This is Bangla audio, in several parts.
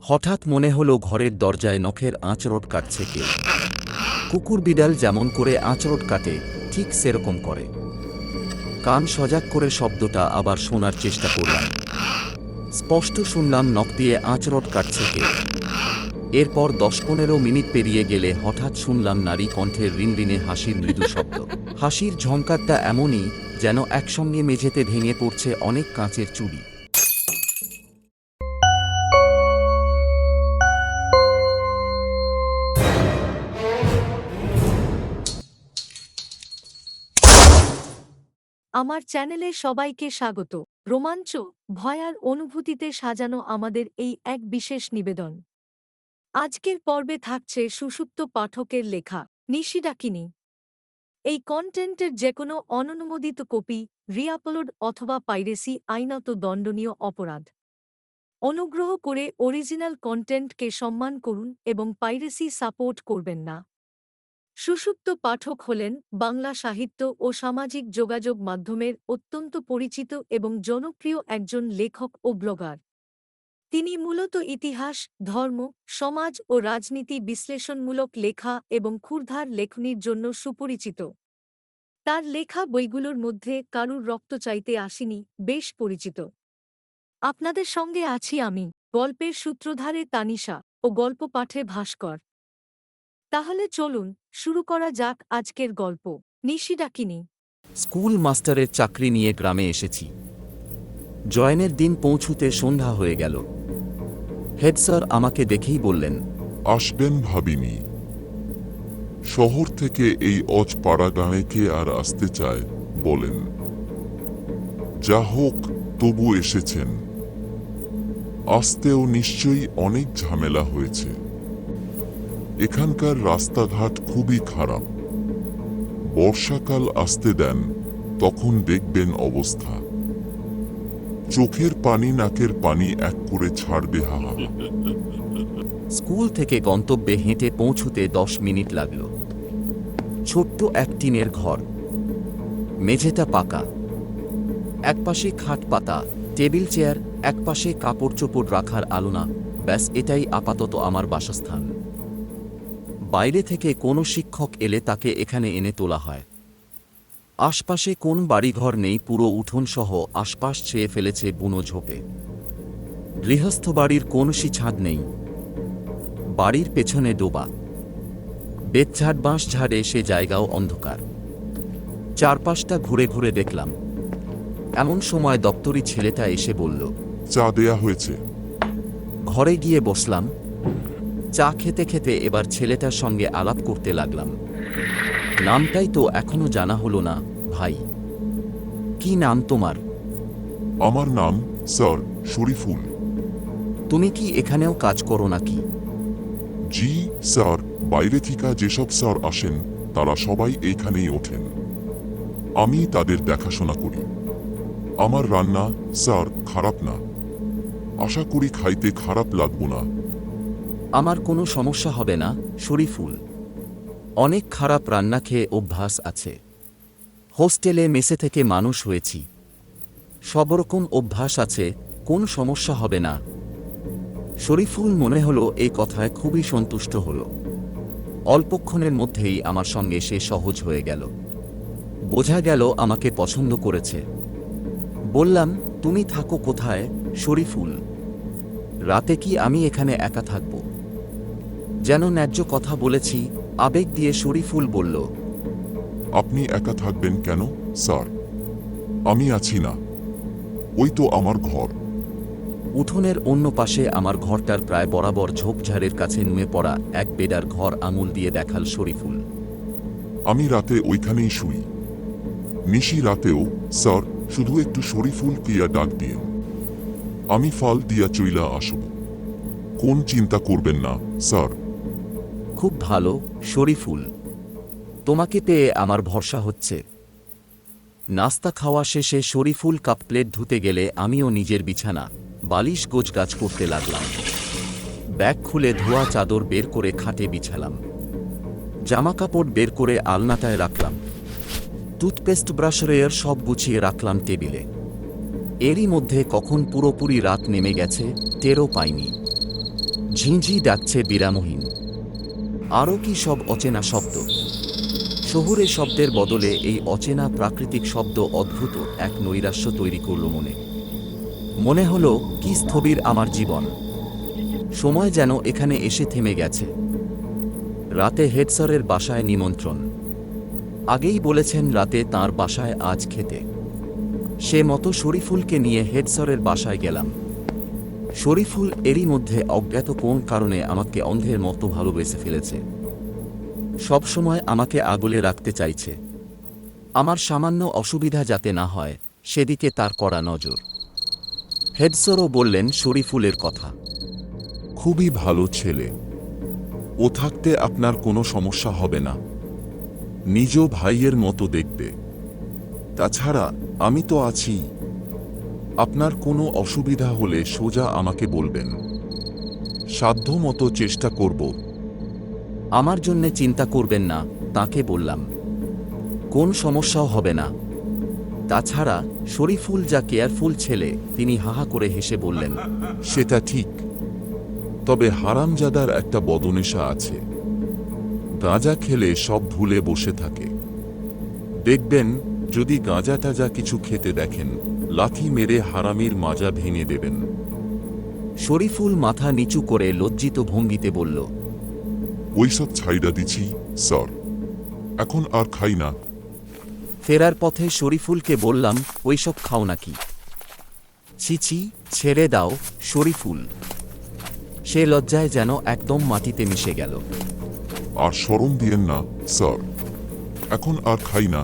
হঠাৎ মনে হলো ঘরের দরজায় নখের আঁচড়ট কাটছে কেউ। কুকুর বিড়াল যেমন করে আঁচড়ট কাটে ঠিক সেরকম করে। কান সজাগ করে শব্দটা আবার শোনার চেষ্টা করলাম। স্পষ্ট শুনলাম নখ দিয়ে আঁচড়ট কাটছে কেউ। এরপর 10-15 মিনিট পেরিয়ে গেলে হঠাৎ শুনলাম নারী কণ্ঠের রিনরিনে হাসির মৃদু শব্দ। হাসির ঝংকারটা এমনই যেন একসঙ্গে মেঝেতে ভেঙে পড়ছে অনেক কাঁচের চুড়ি। আমার চ্যানেলে সবাইকে স্বাগত। রোমাঞ্চ, ভয় আর অনুভূতিতে সাজানো আমাদের এই এক বিশেষ নিবেদন। আজকের পর্বে থাকছে সুষুপ্ত পাঠকের লেখা নিশি ডাকিনী। এই কন্টেন্টের যেকোনো অননুমোদিত কপি, রিআপলোড অথবা পাইরেসি আইনত দণ্ডনীয় অপরাধ। অনুগ্রহ করে অরিজিনাল কন্টেন্টকে সম্মান করুন এবং পাইরেসি সাপোর্ট করবেন না। সুষুপ্ত পাঠক হলেন বাংলা সাহিত্য ও সামাজিক যোগাযোগ মাধ্যমের অত্যন্ত পরিচিত এবং জনপ্রিয় একজন লেখক ও ব্লগার। তিনি মূলত ইতিহাস, ধর্ম, সমাজ ও রাজনীতি বিশ্লেষণমূলক লেখা এবং ক্ষুরধার লেখনীর জন্য সুপরিচিত। তার লেখা বইগুলোর মধ্যে কারুর রক্ত চাইতে আসিনি বেশ পরিচিত। আপনাদের সঙ্গে আছি আমি, গল্পের সূত্রধারে তানিশা ও গল্প পাঠে ভাস্কর। তাহলে চলুন শুরু করা যাক আজকের গল্প, নিশি ডাকিনী। স্কুল মাস্টারের চাকরি নিয়ে গ্রামে এসেছি। জয়েনের দিন পৌঁছুতে সন্ধ্যা হয়ে গেল। হেড স্যার আমাকে দেখেই বললেন, আসবেন ভাবিনি। শহর থেকে এই অজপাড়া গাঁয়ে কে আর আসতে চায় বলেন? যা হোক, তবু এসেছেন। আসতেও নিশ্চয়ই অনেক ঝামেলা হয়েছে। এখানকার রাস্তাঘাট খুবই খারাপ। বর্ষাকাল আসতে দেন, তখন দেখবেন অবস্থা। চোখের পানি নাকের পানি এক করে ছাড়বে হাহা। স্কুল থেকে গন্তব্যে হেঁটে পৌঁছুতে 10 মিনিট লাগল। ছোট্ট এক টিনের ঘর, মেঝেটা পাকা, একপাশে খাট পাতা, টেবিল চেয়ার, একপাশে কাপড় চোপড় রাখার আলনা। ব্যাস, এটাই আপাতত আমার বাসস্থান। বাইরে থেকে কোনো শিক্ষক এলে তাকে এখানে এনে তোলা হয়। আশপাশে কোন বাড়িঘর নেই, পুরো উঠোনসহ আশপাশ ছেয়ে ফেলেছে বুনো ঝোপে। গৃহস্থ বাড়ির কোনসি ছাদ নেই। বাড়ির পেছনে ডোবা, বেতঝাড় বাঁশঝাড়ে সে জায়গাও অন্ধকার। চারপাশটা ঘুরে ঘুরে দেখলাম। এমন সময় দপ্তরি ছেলেটা এসে বলল, চা দেয়া হয়েছে। ঘরে গিয়ে বসলাম। চা খেতে খেতে এবার ছেলেটার সঙ্গে আলাপ করতে লাগলাম। নামটাই তো এখনো জানা হলো না। ভাই, কি নাম তোমার? আমার নাম স্যার শরীফুল। তুমি কি এখানেও কাজ করো নাকি? জি স্যার, বাইরে থেকে যেসব স্যার আসেন তারা সবাই এইখানেই ওঠেন। আমি তাদের দেখাশোনা করি। আমার রান্না স্যার খারাপ না। আশা করি খাইতে খারাপ লাগবো না। আমার কোনো সমস্যা হবে না শরীফুল। অনেক খারাপ রান্না খেয়ে অভ্যাস আছে। হোস্টেলে মেসে থেকে মানুষ হয়েছি, সব রকম অভ্যাস আছে, কোন সমস্যা হবে না। শরীফুল মনে হলো এই কথায় খুবই সন্তুষ্ট হল। অল্পক্ষণের মধ্যেই আমার সঙ্গে সে সহজ হয়ে গেল। বোঝা গেল আমাকে পছন্দ করেছে। বললাম, তুমি থাকো কোথায় শরীফুল? রাতে কি আমি এখানে একা থাকব? যেন ন্যায্য কথা বলেছি, আবেগ দিয়ে শরীফুল বলল, আপনি একা থাকবেন কেন স্যার? আমি আছি না। ওই তো আমার ঘর। উঠোনের অন্য পাশে আমার ঘরটার প্রায় বরাবর ঝোপঝাড়ের কাছে নুয়ে পড়া এক বেডার ঘর আঙুল দিয়ে দেখাল শরীফুল। আমি রাতে ওইখানেই শুই। নিশি রাতেও স্যার, শুধু একটু শরীফুল কিয়া ডাক দিয়ে আমি ফাল দিয়া চইলা আসব। কোন চিন্তা করবেন না স্যার। খুব ভালো শরীফুল, তোমাকে পেয়ে আমার ভরসা হচ্ছে। নাস্তা খাওয়া শেষে শরীফুল কাপ প্লেট ধুতে গেলে আমিও নিজের বিছানা বালিশ গোছগাছ করতে লাগলাম। ব্যাগ খুলে ধোয়া চাদর বের করে খাটে বিছালাম। জামাকাপড় বের করে আলনাটায় রাখলাম। টুথপেস্ট ব্রাশ রেয়ার সব গুছিয়ে রাখলাম টেবিলে। এরই মধ্যে কখন পুরোপুরি রাত নেমে গেছে টেরও পাইনি। ঝিঁঝি ডাকছে বিরামহীন। আরও কি সব অচেনা শব্দ। শহুরে শব্দের বদলে এই অচেনা প্রাকৃতিক শব্দ অদ্ভুত এক নৈরাশ্য তৈরি করল মনে। মনে হলো কি স্থবির আমার জীবন। সময় যেন এখানে এসে থেমে গেছে। রাতে হেডস্যারের বাসায় নিমন্ত্রণ। আগেই বলেছেন রাতে তার বাসায় আজ খেতে। সে মতো শরীফুলকে নিয়ে হেডস্যারের বাসায় গেলাম। শরীফুল এরই মধ্যে অজ্ঞাত কোন কারণে আমাকে অন্ধের মতো ভালোবেসে ফেলেছে। সবসময় আমাকে আগলে রাখতে চাইছে। আমার সামান্য অসুবিধা যাতে না হয় সেদিকে তার কড়া নজর। হেডস্যারও বললেন শরীফুলের কথা। খুবই ভালো ছেলে। ও থাকতে আপনার কোনো সমস্যা হবে না। নিজ ভাইয়ের মতো দেখবে। তাছাড়া আমি তো আছি। আপনার কোনো অসুবিধা হলে সোজা আমাকে বলবেন। সাধ্য মতো চেষ্টা করব। আমার জন্যে চিন্তা করবেন না, তাকে বললাম। কোন সমস্যাও হবে না। তাছাড়া শরীফুল যা কেয়ারফুল ছেলে। তিনি হাহা করে হেসে বললেন, সেটা ঠিক। তবে হারামজাদার একটা বদনেশা আছে। গাঁজা খেলে সব ভুলে বসে থাকে। দেখবেন যদি গাঁজা টাজা কিছু খেতে দেখেন, লাথি মেরে হারামির মাজা ভেঙে দেবেন। শরীফুল মাথা নিচু করে লজ্জিত ভঙ্গিতে বলল, ওইসব ছাইড়া দিছি স্যার, এখন আর খাই না। ফেরার পথে শরীফুলকে বললাম, ওইসব খাও নাকি? ছিছি, ছেড়ে দাও শরীফুল। সে লজ্জায় যেন একদম মাটিতে মিশে গেল। আর শরম দিয়েন না স্যার, এখন আর খাই না।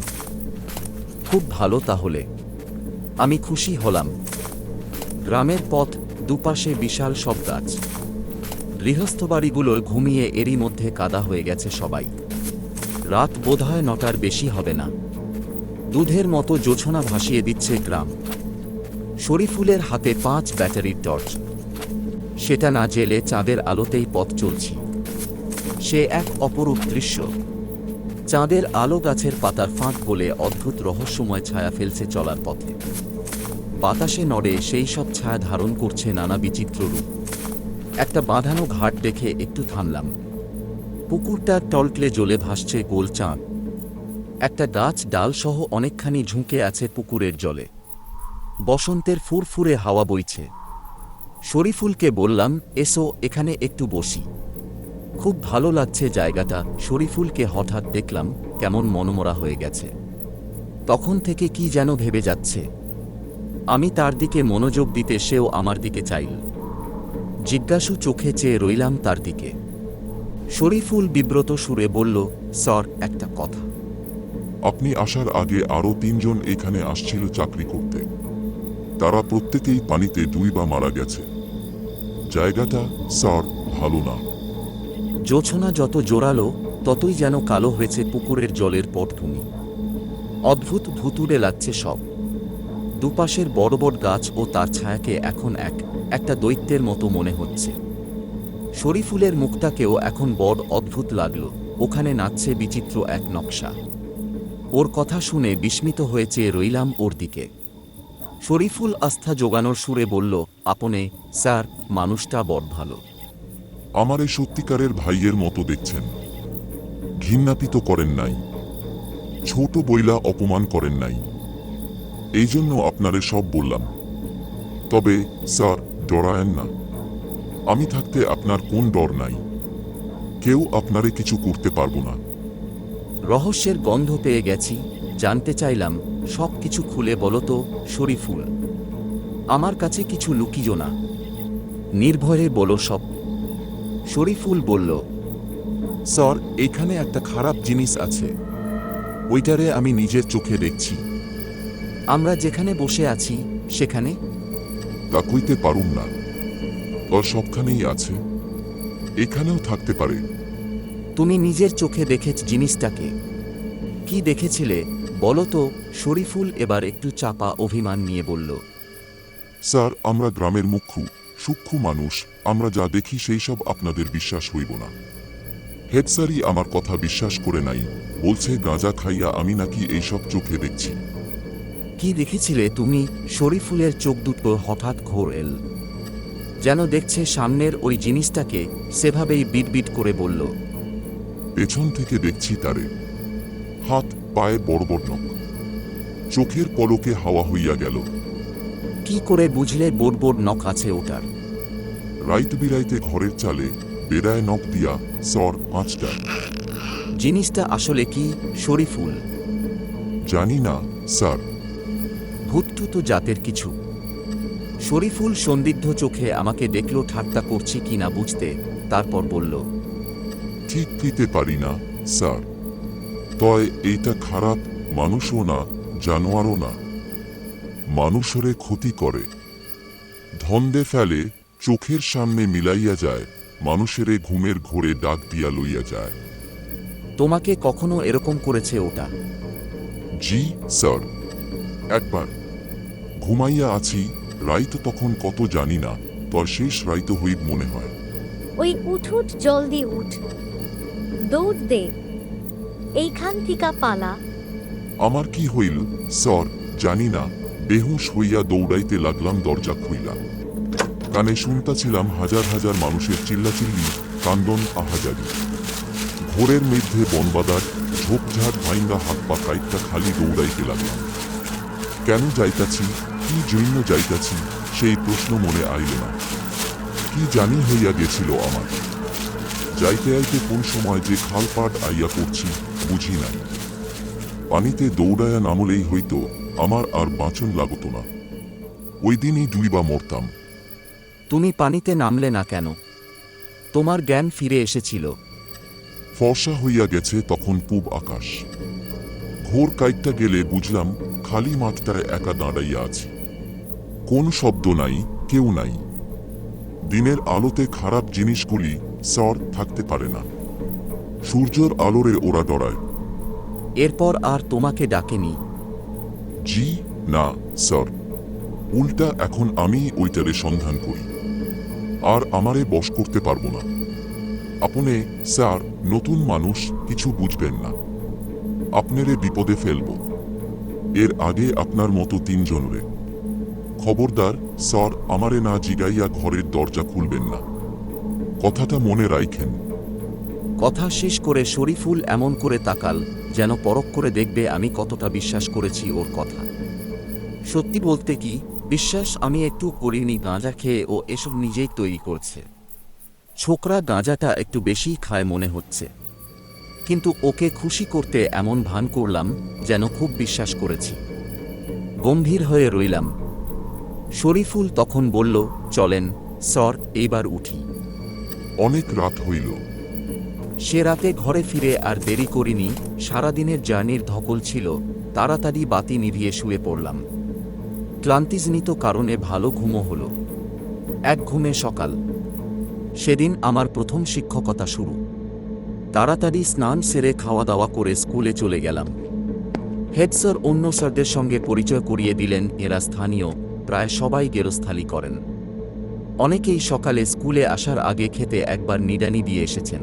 খুব ভালো তাহলে। আমি খুশি হলাম। গ্রামের পথ, দুপাশে বিশাল সব গাছ। গৃহস্থ বাড়িগুলো ঘুমিয়ে এরই মধ্যে কাদা হয়ে গেছে সবাই। রাত বোধহয় 9টার বেশি হবে না। দুধের মতো জোছনা ভাসিয়ে দিচ্ছে গ্রাম। শরীফুলের হাতে 5 ব্যাটারির টর্চ। সেটা না জেলে চাঁদের আলোতেই পথ চলছি। সে এক অপরূপ দৃশ্য। চাঁদের আলো গাছের পাতার ফাঁক বলে অদ্ভুত রহস্যময় ছায়া ফেলছে চলার পথে। বাতাসে নড়ে সেই সব ছায়া ধারণ করছে নানা বিচিত্র রূপ। একটা বাঁধানো ঘাট দেখে একটু থামলাম। পুকুরটার টলটলে জ্বলে ভাসছে গোল চাঁদ। একটা গাছ ডালসহ অনেকখানি ঝুঁকে আছে পুকুরের জলে। বসন্তের ফুরফুরে হাওয়া বইছে। শরীফুলকে বললাম, এসো এখানে একটু বসি। খুব ভালো লাগছে জায়গাটা। শরীফুলকে হঠাৎ দেখলাম কেমন মনমরা হয়ে গেছে। তখন থেকে কি যেন ভেবে যাচ্ছে। আমি তার দিকে মনোযোগ দিতে সেও আমার দিকে চাইল। জিজ্ঞাসু চোখে চেয়ে রইলাম তার দিকে। শরীফুল বিব্রত সুরে বলল, স্যার একটা কথা। আপনি আসার আগে আরও 3 জন এখানে আসছিল চাকরি করতে। তারা প্রত্যেকেই পানিতে 2 বা মারা গেছে। জায়গাটা স্যার ভালো না। জোছনা যত জোরালো ততই যেন কালো হয়েছে পুকুরের জলের পটভূমি। অদ্ভুত ভুতুড়ে লাগছে সব। দুপাশের বড় বড় গাছ ও তার ছায়াকে এখন একটা দৈত্যের মতো মনে হচ্ছে। শরীফুলের মুখটাকেও এখন বড় অদ্ভুত লাগল। ওখানে নাচছে বিচিত্র এক নকশা। ওর কথা শুনে বিস্মিত হয়ে চেয়ে রইলাম ওর দিকে। শরীফুল আস্থা জোগানোর সুরে বলল, আপনে স্যার, মানুষটা বড় ভালো। আমারে সত্যিকারের ভাইয়ের মতো দেখছেন। ঘৃণাপিত করেন নাই, ছোট বইলা অপমান করেন নাই। এই জন্য আপনারে সব বললাম। তবে স্যার ডরায়েন না। আমি থাকতে আপনার কোন ডর নাই। কেউ আপনারে কিছু করতে পারবো না। রহস্যের গন্ধ পেয়ে গেছি। জানতে চাইলাম, সব কিছু খুলে বলো তো শরীফুল। আমার কাছে কিছু লুকিও না, নির্ভয়ে বলো সব। শরীফুল বলল, স্যার এখানে একটা খারাপ জিনিস আছে। ওইটারে আমি নিজের চোখে দেখছি। আমরা যেখানে বসে আছি সেখানে? তা কইতে পারুম না। আর সবখানেই আছে। এখানেও থাকতে পারে। তুমি নিজের চোখে দেখেছ জিনিসটাকে? কি দেখেছিলে বলো তো? শরীফুল এবার একটু চাপা অভিমান নিয়ে বলল, স্যার আমরা গ্রামের মুখ্য সূক্ষ্ম মানুষ। আমরা যা দেখি সেই সব আপনাদের বিশ্বাস হইব না। হেডস্যারই আমার কথা বিশ্বাস করে নাই। বলছে গাঁজা খাইয়া আমি নাকি এইসব চোখে দেখছি। কি দেখেছিলে তুমি? শরীফুলের চোখ দুটো হঠাৎ ঘোর এল। যেন দেখছে সামনের ওই জিনিসটাকে, সেভাবেই বিটবিট করে বলল, পেছন থেকে দেখছি তারে। হাত পায়ে বড় বড় নখ, চোখের পলকে হাওয়া হইয়া গেল। কি করে বুঝলে বোড় নখ আছে ওটার? রাইত বিরাইতে ঘরের চালে বেড়ায় নখ দিয়া সর 5টা। জিনিসটা আসলে কি, শরীফুল? জানি না স্যার। ভূতটুত জাতের কিছু। শরীফুল সন্দিগ্ধ চোখে আমাকে দেখল ঠাট্টা করছি কি না বুঝতে, তারপর বলল, ঠিক দিতে পারি না স্যার। তয় এইটা খারাপ মানুষও না, জানোয়ারও না। মানুষরে ক্ষতি করে, ধন্দে ফেলে, চোখের সামনে মিলাইয়া যায়, মানুষেরে ঘুমের ঘোরে ডাক দিয়া লইয়া যায়। তোমাকে কখনো এরকম করেছে ওটা? জি স্যার, একবার। ঘুমাইয়া আছি, রাইত তখন কত জানি না, তর শেষ রাইত হইব মনে হয়। ওই উঠ জলদি উঠ, দৌড় দে, এইখান থিকা পালা। আমার কি হইল স্যার জানি না, বেহুশ হইয়া দৌড়াইতে লাগলাম দরজা খুইলা। কানে শুনতাছিলাম হাজার হাজার মানুষের চিল্লাচিল্লি, কান্দন, আহাজারি। ঘোরের মধ্যে বনবাদার ঝোপঝাড় ভাইঙ্গা হাত পা কাইটটা খালি দৌড়াইতে লাগলাম। কেন যাইতাছি, কি জন্য যাইতাছি, সেই প্রশ্ন মনে আইল না। কি জানি হইয়া গেছিল আমার। যাইতে আইতে কোন সময় যে খালপাট আইয়া পড়ছি বুঝি নাই। পানিতে দৌড়ায়া নামলেই হইতো আমার আর বাঁচন লাগতো না। ওই দিনই ডুইবা মরতাম। তুমি পানিতে নামলে না কেন? তোমার জ্ঞান ফিরে এসেছিল। ফর্সা হইয়া গেছে তখন পূব আকাশ। ঘোর কাইটটা গেলে বুঝলাম খালি মাঠটায় একা দাঁড়াইয়া আছি। কোন শব্দ নাই, কেউ নাই। দিনের আলোতে খারাপ জিনিসগুলি স্যার থাকতে পারে না। সূর্যের আলোরে ওরা ডরায়। এরপর আর তোমাকে ডাকেনি? জি না স্যার, উল্টা এখন আমি ওইটারে সন্ধান করি। আর আমারে বশ করতে পারবো না। আপনি স্যার নতুন মানুষ, কিছু বুঝবেন না। আপনারে বিপদে ফেলব। এর আগে আপনার মতো 3 জনরে। খবরদার স্যার, আমারে না জিগাইয়া ঘরের দরজা খুলবেন না। কথাটা মনে রাখেন। কথা শেষ করে শরীফুল এমন করে তাকাল যেন পরখ করে দেখবে আমি কতটা বিশ্বাস করেছি ওর কথা। সত্যি বলতে কি, বিশ্বাস আমি একটু করিনি। গাঁজা খেয়ে ও এসব নিজেই তৈরি করছে। ছোকরা গাঁজাটা একটু বেশি খায় মনে হচ্ছে, কিন্তু ওকে খুশি করতে এমন ভান করলাম যেন খুব বিশ্বাস করেছি। গম্ভীর হয়ে রইলাম। শরীফুল তখন বলল, চলেন স্যার, এইবার উঠি। অনেক রাত হইল। সে রাতে ঘরে ফিরে আর দেরি করিনি। সারাদিনের জার্নির ধকল ছিল, তাড়াতাড়ি বাতি নিভিয়ে শুয়ে পড়লাম। ক্লান্তিজনিত কারণে ভালো ঘুমও হল। এক ঘুমে সকাল। সেদিন আমার প্রথম শিক্ষকতা শুরু। তাড়াতাড়ি স্নান সেরে খাওয়া দাওয়া করে স্কুলে চলে গেলাম। হেড স্যার অন্য স্যারদের সঙ্গে পরিচয় করিয়ে দিলেন। এরা স্থানীয়, প্রায় সবাই গেরস্থালি করেন। অনেকেই সকালে স্কুলে আসার আগে খেতে একবার নিড়ানি দিয়ে এসেছেন।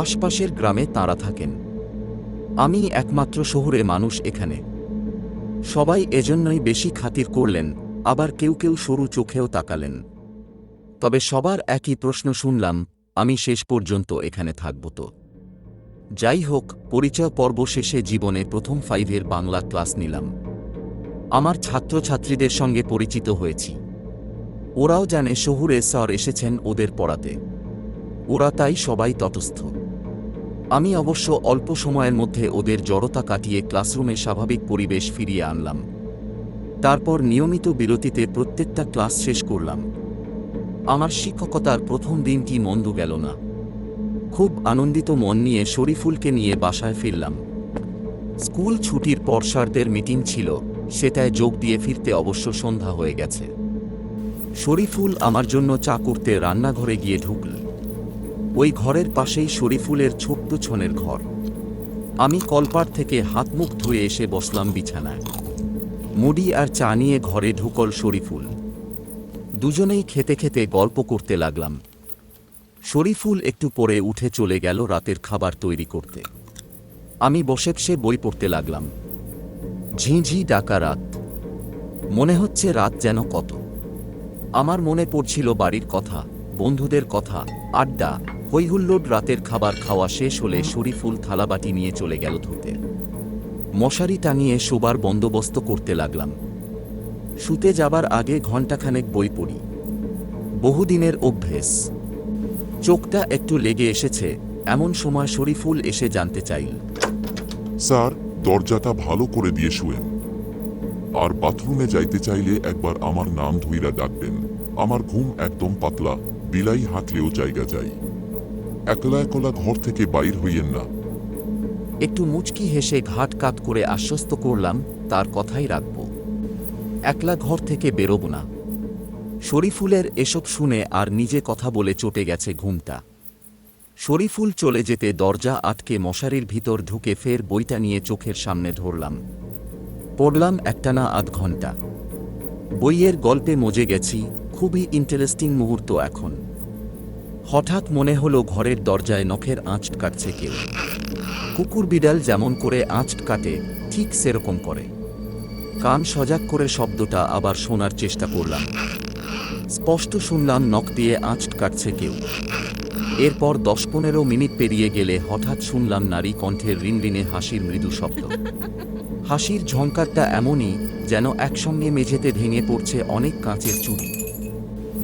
আশপাশের গ্রামে তাঁরা থাকেন। আমি একমাত্র শহুরে মানুষ এখানে। সবাই এজন্যই বেশি খাতির করলেন, আবার কেউ কেউ সরু চোখেও তাকালেন। তবে সবার একই প্রশ্ন শুনলাম, আমি শেষ পর্যন্ত এখানে থাকব তো? যাই হোক, পরিচয় পর্ব শেষে জীবনে প্রথম 5-এর বাংলা ক্লাস নিলাম। আমার ছাত্রছাত্রীদের সঙ্গে পরিচিত হয়েছি। ওরাও জানে শহুরে স্যার এসেছেন ওদের পড়াতে। ওরা তাই সবাই তটস্থ। আমি অবশ্য অল্প সময়ের মধ্যে ওদের জড়তা কাটিয়ে ক্লাসরুমে স্বাভাবিক পরিবেশ ফিরিয়ে আনলাম। তারপর নিয়মিত বিরতিতে প্রত্যেকটা ক্লাস শেষ করলাম। আমার শিক্ষকতার প্রথম দিনটি মন্দ গেল না। খুব আনন্দিত মন নিয়ে শরীফুলকে নিয়ে বাসায় ফিরলাম। স্কুল ছুটির পর স্যারদের মিটিং ছিল, সেটায় যোগ দিয়ে ফিরতে অবশ্য সন্ধ্যা হয়ে গেছে। শরীফুল আমার জন্য চা করতে রান্নাঘরে গিয়ে ঢুকল। ওই ঘরের পাশেই শরীফুলের ছোট্ট ছনের ঘর। আমি কলপার থেকে হাত মুখ ধুয়ে এসে বসলাম বিছানায়। মুড়ি আর চা নিয়ে ঘরে ঢুকল শরীফুল। দুজনেই খেতে খেতে গল্প করতে লাগলাম। শরীফুল একটু পরে উঠে চলে গেল রাতের খাবার তৈরি করতে। আমি বসে বই পড়তে লাগলাম। ঝিঁঝি ডাকা রাত। মনে হচ্ছে রাত যেন কত আমার মনে পড়ছিল বাড়ির কথা, বন্ধুদের কথা, আড্ডা, হৈহুল্লোড়। রাতের খাবার খাওয়া শেষ হলে শরীফুল থালাবাটি নিয়ে চলে গেল ধুতে। মশারি টাঙিয়ে শোবার বন্দোবস্ত করতে লাগলাম। শুতে যাবার আগে ঘণ্টাখানেক বই পড়ি, বহুদিনের অভ্যেস। চোখটা একটু লেগে এসেছে, এমন সময় শরীফুল এসে জানতে চাইল। স্যার, দরজাটা ভালো করে দিয়ে শুয়েন। আর বাথরুমে যাইতে চাইলে একবার আমার নাম ধইরা ডাকবেন। আমার ঘুম একদম পাতলা, বিলাই হাঁটলেও জায়গা যাই। একলা একলা ঘর থেকে বাইর হইয়েন না। একটু মুচকি হেসে ঘাট কাত করে আশ্বস্ত করলাম তার কথাই রাখব, একলা ঘর থেকে বেরোব না। শরীফুলের এসব শুনে আর নিজে কথা বলে চটে গেছে ঘুমটা। শরীফুল চলে যেতে দরজা আটকে মশারির ভিতর ঢুকে ফের বইটা নিয়ে চোখের সামনে ধরলাম। পড়লাম একটানা আধ ঘন্টা। বইয়ের গল্পে মজে গেছি, খুবই ইন্টারেস্টিং মুহূর্ত এখন। হঠাৎ মনে হলো ঘরের দরজায় নখের আঁচ কাটছে কেউ। কুকুর বিড়াল যেমন করে আঁচ কাটে ঠিক সেরকম করে। কান সজাগ করে শব্দটা আবার শোনার চেষ্টা করলাম। স্পষ্ট শুনলাম নখ দিয়ে আঁচ কাটছে কেউ। এরপর 10-15 মিনিট পেরিয়ে গেলে হঠাৎ শুনলাম নারী কণ্ঠের রিনরিনে হাসির মৃদু শব্দ। হাসির ঝংকারটা এমনই যেন একসঙ্গে মেঝেতে ভেঙে পড়ছে অনেক কাঁচের চুড়ি।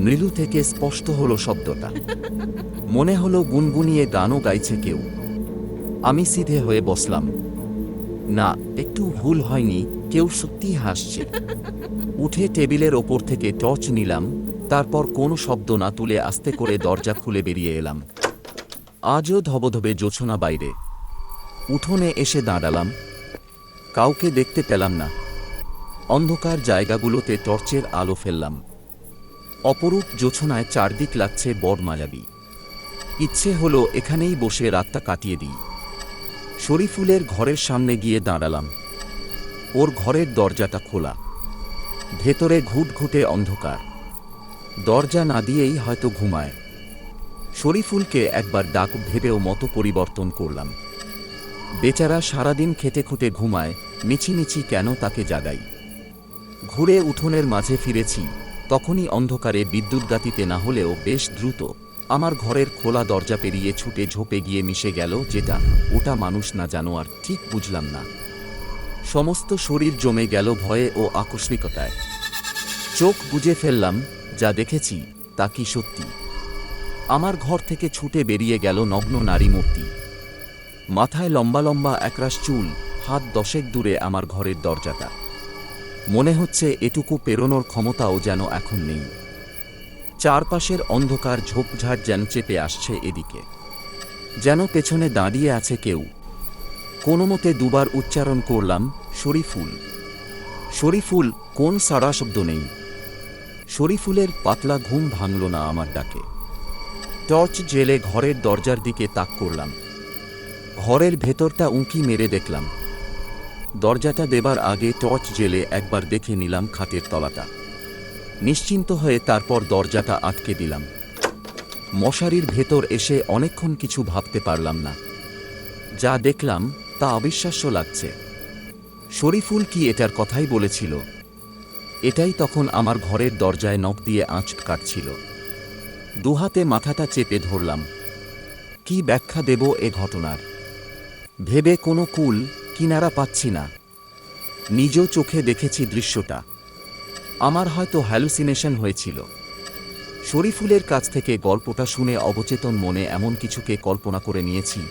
মৃদু থেকে স্পষ্ট হলো শব্দটা। মনে হলো গুনগুনিয়ে গানও গাইছে কেউ। আমি সিধে হয়ে বসলাম। না, একটু ভুল হয়নি, কেউ সত্যিই হাসছে। উঠে টেবিলের ওপর থেকে টর্চ নিলাম, তারপর কোনো শব্দ না তুলে আস্তে করে দরজা খুলে বেরিয়ে এলাম। আজও ধবধবে জোছনা বাইরে। উঠোনে এসে দাঁড়ালাম। কাউকে দেখতে পেলাম না। অন্ধকার জায়গাগুলোতে টর্চের আলো ফেললাম। অপরূপ জোছনায় চারদিক লাগছে বড়মায়াবী। ইচ্ছে হলো এখানেই বসে রাতটা কাটিয়ে দিই। শরীফুলের ঘরের সামনে গিয়ে দাঁড়ালাম। ওর ঘরের দরজাটা খোলা, ভেতরে ঘুটঘুটে অন্ধকার। দরজা না দিয়েই হয়তো ঘুমায়। শরীফুলকে একবার ডাক ভেবেও মতো পরিবর্তন করলাম। বেচারা সারাদিন খেটে খুঁটে ঘুমায়, মিছিমিছি কেন তাকে জাগাই। ঘুরে উঠোনের মাঝে ফিরেছি, তখনই অন্ধকারে বিদ্যুৎগাতিতে না হলেও বেশ দ্রুত আমার ঘরের খোলা দরজা পেরিয়ে ছুটে ঝোপে গিয়ে মিশে গেল। যেটা ওটা মানুষ না জানোয়ার ঠিক বুঝলাম না। সমস্ত শরীর জমে গেল ভয়ে ও আকস্মিকতায়। চোখ বুজে ফেললাম, যা দেখেছি তা কি সত্যি? আমার ঘর থেকে ছুটে বেরিয়ে গেল নগ্ন নারী মূর্তি। মাথায় লম্বা লম্বা একরাশ চুল, হাত 10 দূরে আমার ঘরের দরজাটা। মনে হচ্ছে এটুকু পেরোনোর ক্ষমতাও যেন এখন নেই। চারপাশের অন্ধকার ঝোপঝাড় যেন চেপে আসছে এদিকে, যেন পেছনে দাঁড়িয়ে আছে কেউ। কোনোমতে দুবার উচ্চারণ করলাম, শরীফুল। শরীফুল, কোন সাড়া শব্দ নেই। শরীফুলের পাতলা ঘুম ভাঙল না আমার ডাকে। টর্চ জেলে ঘরের দরজার দিকে তাক করলাম। ঘরের ভেতরটা উঁকি মেরে দেখলাম। দরজাটা দেবার আগে টর্চ জেলে একবার দেখে নিলাম খাটের তলাটা। নিশ্চিন্ত হয়ে তারপর দরজাটা আটকে দিলাম। মশারির ভেতর এসে অনেকক্ষণ কিছু ভাবতে পারলাম না। যা দেখলাম তা অবিশ্বাস্য লাগছে। শরীফুল কি এটার কথাই বলেছিল? এটাই তখন আমার ঘরের দরজায় নখ দিয়ে আঁচ কাটছিল। দুহাতে মাথাটা চেপে ধরলাম। কি ব্যাখ্যা দেব এ ঘটনার? ভেবে কোনো কুল কিনারা পাচ্ছি না। নিজ চোখে দেখেছি দৃশ্যটা। আমার হয়তো হ্যালুসিনেশন হয়েছিল। শরীফুলের কাছ থেকে গল্পটা শুনে অবচেতন মনে এমন কিছুকে কল্পনা করে নিয়েছি,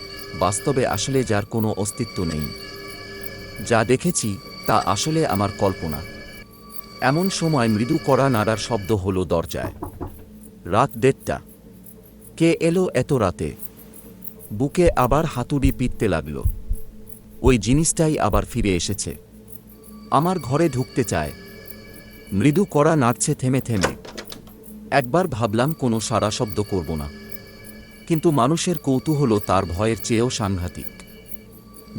বাস্তবে আসলে যার কোনো অস্তিত্ব নেই। যা দেখেছি তা আসলে আমার কল্পনা। এমন সময় মৃদু কড়া নাড়ার শব্দ হলো দরজায়। রাত 1:30। কে এলো এত রাতে? বুকে আবার হাতুড়ি পিটতে লাগল। ওই জিনিসটাই আবার ফিরে এসেছে। আমার ঘরে ঢুকতে চায়। মৃদু কড়া নাড়ছে থেমে থেমে। একবার ভাবলাম কোনো সাড়া শব্দ করব না, কিন্তু মানুষের কৌতূহল তার ভয়ের চেয়েও সাংঘাতিক।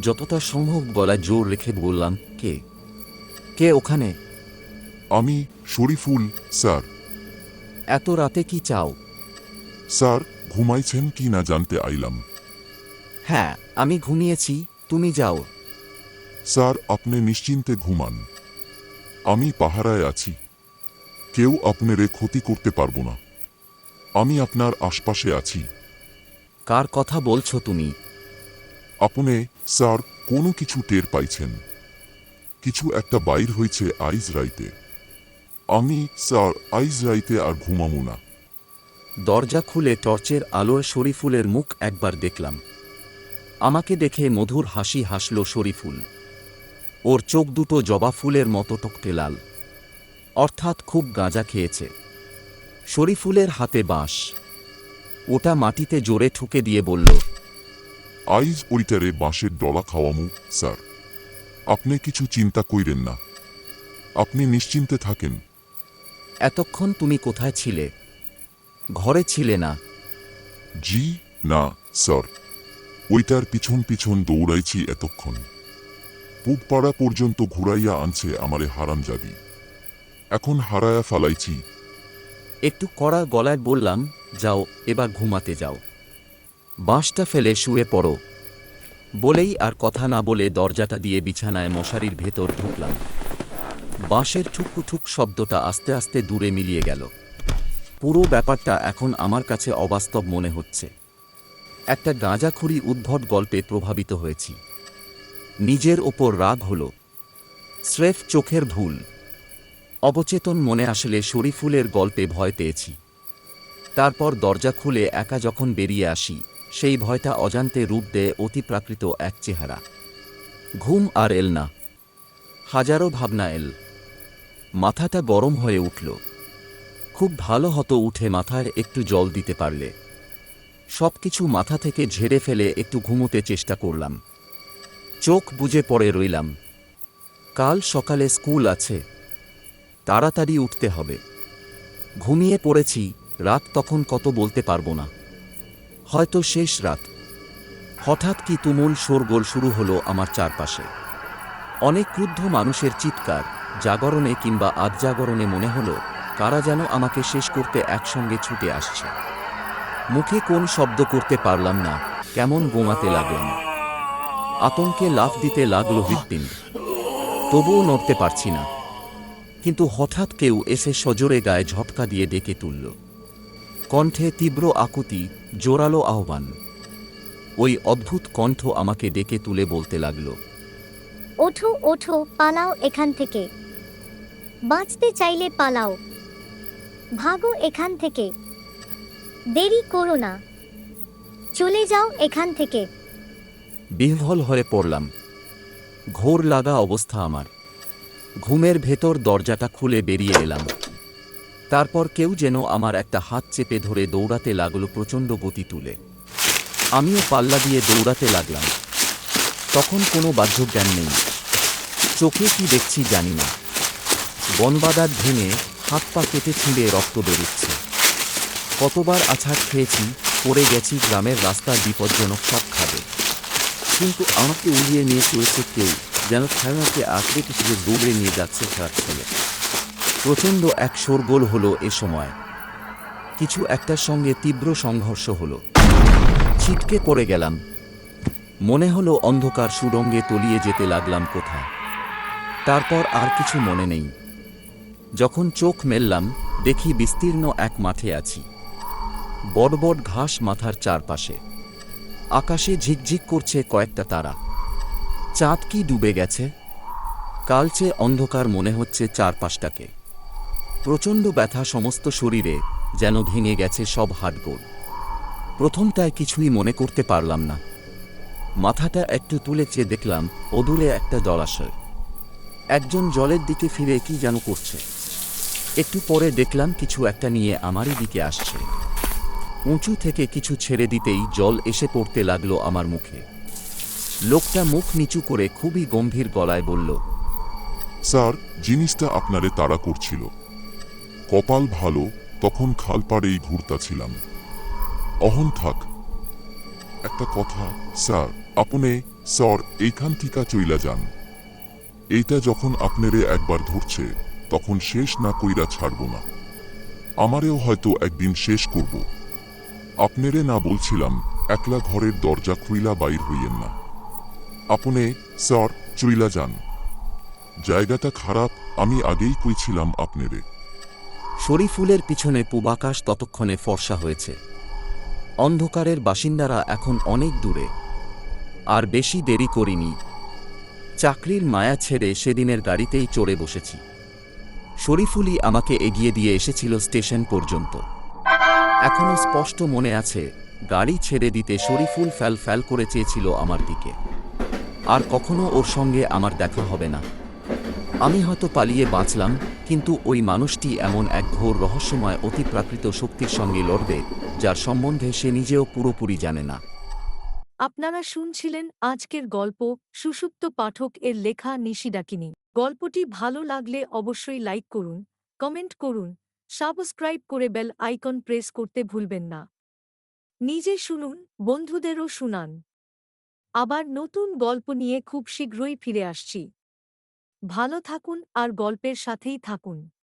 যতটা সম্ভব গলায় জোর রেখে বললাম, কে কে ওখানে? আমি শরীফুল, স্যার। এত রাতে কি চাও? স্যার, ঘুমাইছেন কি না জানতে আইলাম। হ্যাঁ, আমি ঘুমিয়েছি, তুমি যাও। স্যার, আপনি নিশ্চিন্তে ঘুমান। আমি পাহারায় আছি। কেউ আপনারে ক্ষতি করতে পারবো না। আমি আপনার আশপাশে আছি। কার কথা বলছো তুমি? আপনি স্যার কোনো কিছু টের পাইছেন? কিছু একটা বাইর হয়েছে আইজ রাইতে। আমি স্যার আইজ রাইতে আর ঘুমামু না। দরজা খুলে টর্চের আলোয় শরীফুলের মুখ একবার দেখলাম। আমাকে দেখে মধুর হাসি হাসল শরীফুল। ওর চোখ দুটো জবা ফুলের মতো টকটে লাল, অর্থাৎ খুব গাঁজা খেয়েছে। শরীফুলের হাতে বাঁশ, ওটা মাটিতে জোরে ঠুকে দিয়ে বলল, আইজ ওইটারে বাঁশের ডলা খাওয়ামু স্যার। আপনি কিছু চিন্তা কইরেন না, আপনি নিশ্চিন্তে থাকেন। এতক্ষণ তুমি কোথায় ছিলে? ঘরে ছিলে না? জি না স্যার, ওইটার পিছন পিছন দৌড়াইছি এতক্ষণ। পুবপাড়া পর্যন্ত ঘুরাইয়া আনছে আমারে হারামজাদি। এখন হারায়া ফালাইছি। একটু কড়া গলায় বললাম, যাও এবার ঘুমাতে যাও, বাঁশটা ফেলে শুয়ে পড়ো। বলেই আর কথা না বলে দরজাটা দিয়ে বিছানায় মশারির ভেতর ঢুকলাম। বাঁশের ঠুকঠুক শব্দটা আস্তে আস্তে দূরে মিলিয়ে গেল। পুরো ব্যাপারটা এখন আমার কাছে অবাস্তব মনে হচ্ছে। একটা গাঁজাখুরি উদ্ভট গল্পে প্রভাবিত হয়েছি। নিজের ওপর রাগ হল, স্রেফ চোখের ভুল। অবচেতন মনে আসলে শরীফুলের গল্পে ভয় পেয়েছি। তারপর দরজা খুলে একা যখন বেরিয়ে আসি, সেই ভয়টা অজান্তে রূপ দেয় অতিপ্রাকৃত এক চেহারা। ঘুম আর এল না, হাজারো ভাবনা এল। মাথাটা গরম হয়ে উঠল। খুব ভালো হতো উঠে মাথায় একটু জল দিতে পারলে। সবকিছু মাথা থেকে ঝেড়ে ফেলে একটু ঘুমোতে চেষ্টা করলাম। চোখ বুজে পড়ে রইলাম। কাল সকালে স্কুল আছে, তাড়াতাড়ি উঠতে হবে। ঘুমিয়ে পড়েছি। রাত তখন কত বলতে পারবো না, হয়তো শেষ রাত। হঠাৎ কি তুমুল শোরগোল শুরু হলো আমার চারপাশে। অনেক ক্রুদ্ধ মানুষের চিৎকার। জাগরণে কিংবা আধজাগরণে মনে হলো কারা যেন আমাকে শেষ করতে একসঙ্গে ছুটে আসছে। মুখে কোন শব্দ করতে পারলাম না, কেমন গোঙাতে লাগলাম। আতঙ্কে লাফ দিতে লাগলো হৃৎপিণ্ড, তবুও নড়তে পারছি না। কিন্তু হঠাৎ কেউ এসে সজোরে গায়ে ঝটকা দিয়ে ডেকে তুলল। কণ্ঠে তীব্র আকুতি, জোরালো আহ্বান। ওই অদ্ভুত কণ্ঠ আমাকে ডেকে তুলে বলতে লাগল, ওঠো ওঠো, পালাও এখান থেকে। বাঁচতে চাইলে পালাও, ভাগো এখান থেকে। দেরি করো না, চলে যাও এখান থেকে। বিহ্বল হয়ে পড়লাম। ঘোর লাগা অবস্থা আমার। ঘুমের ভেতর দরজাটা খুলে বেরিয়ে এলাম। তারপর কেউ যেন আমার একটা হাত চেপে ধরে দৌড়াতে লাগলো প্রচণ্ড গতি তুলে। আমিও পাল্লা দিয়ে দৌড়াতে লাগলাম। তখন কোনো বাহ্যজ্ঞান নেই, চোখে কি দেখছি জানি না। বনবাদার ভেঙে হাত পা কেটে ছিঁড়ে রক্ত বেরোচ্ছে। কতবার আছাড় খেয়েছি, পড়ে গেছি গ্রামের রাস্তার বিপজ্জনক সব খাবে। কিন্তু আমাকে উড়িয়ে নিয়ে চলেছে কেউ, যেন খেলনাকে আঁকড়ে পিছিয়ে দৌড়ে নিয়ে যাচ্ছে খেলার ছেলে। প্রচণ্ড এক শোরগোল হলো এ সময়। কিছু একটার সঙ্গে তীব্র সংঘর্ষ হলো। ছিটকে পড়ে গেলাম। মনে হলো অন্ধকার সুড়ঙ্গে তলিয়ে যেতে লাগলাম কোথায়। তারপর আর কিছু মনে নেই। যখন চোখ মেললাম, দেখি বিস্তীর্ণ এক মাঠে আছি। বড় বড় ঘাস মাথার চারপাশে। আকাশে ঝিকঝিক করছে কয়েকটা তারা। চাঁদ কি ডুবে গেছে? কালচে অন্ধকার মনে হচ্ছে চারপাশটাকে। প্রচণ্ড ব্যথা সমস্ত শরীরে, যেন ভেঙে গেছে সব হাড়গোড়। প্রথমটায় কিছুই মনে করতে পারলাম না। মাথাটা একটু তুলে চেয়ে দেখলাম অদূরে একটা জলাশয়। একজন জলের দিকে ফিরে কি যেন করছে। একটু পরে দেখলাম কিছু একটা নিয়ে আমারই দিকে আসছে। উঁচু থেকে কিছু ছেড়ে দিতেই জল এসে পড়তে লাগলো আমার মুখে। লোকটা মুখ নিচু করে খুবই গম্ভীর গলায় বলল, স্যার, জিনিসটা আপনারে তাড়া করছিল। কপাল ভালো, তখন খাল পাড়েই ঘুরতাছিলাম। অহন থাক। একটা কথা স্যার, আপনি স্যার এইখান থিকা চইলা যান। এইটা যখন আপনারে একবার ধরছে, তখন শেষ না কইরা ছাড়ব না। আমারেও হয়তো একদিন শেষ করব। আপনারে না বলছিলাম একলা ঘরের দরজা খুইলা বাইর হইয়েন না। আপনি স্যার চইলা যান। জায়গাটা খারাপ, আমি আগেই কইছিলাম আপনারে। শরীফুলের পিছনে পূবাকাশ ততক্ষণে ফর্সা হয়েছে। অন্ধকারের বাসিন্দারা এখন অনেক দূরে। আর বেশি দেরি করিনি। চাকরির মায়া ছেড়ে সেদিনের গাড়িতেই চড়ে বসেছি। শরীফুলই আমাকে এগিয়ে দিয়ে এসেছিল স্টেশন পর্যন্ত। এখনো স্পষ্ট মনে আছে, গাড়ি ছেড়ে দিতে শরীফুল ফ্যাল ফ্যাল করে চেয়েছিল আমার দিকে। আর কখনো ওর সঙ্গে আমার দেখা হবে না। আমি হয়তো পালিয়ে বাঁচলাম, কিন্তু ওই মানুষটি এমন এক ঘোর রহস্যময় অতিপ্রাকৃত শক্তির সঙ্গে লড়বে, যার সম্বন্ধে সে নিজেও পুরোপুরি জানে না। আপনারা শুনছিলেন আজকের গল্প সুষুপ্ত পাঠক এর লেখা নিশিডাকিনী। গল্পটি ভালো লাগলে অবশ্যই লাইক করুন, কমেন্ট করুন, সাবস্ক্রাইব করে বেল আইকন প্রেস করতে ভুলবেন না। নিজে শুনুন, বন্ধুদেরও শুনান। আবার নতুন গল্প নিয়ে খুব শীঘ্রই ফিরে আসছি। ভালো থাকুন আর গল্পের সাথেই থাকুন।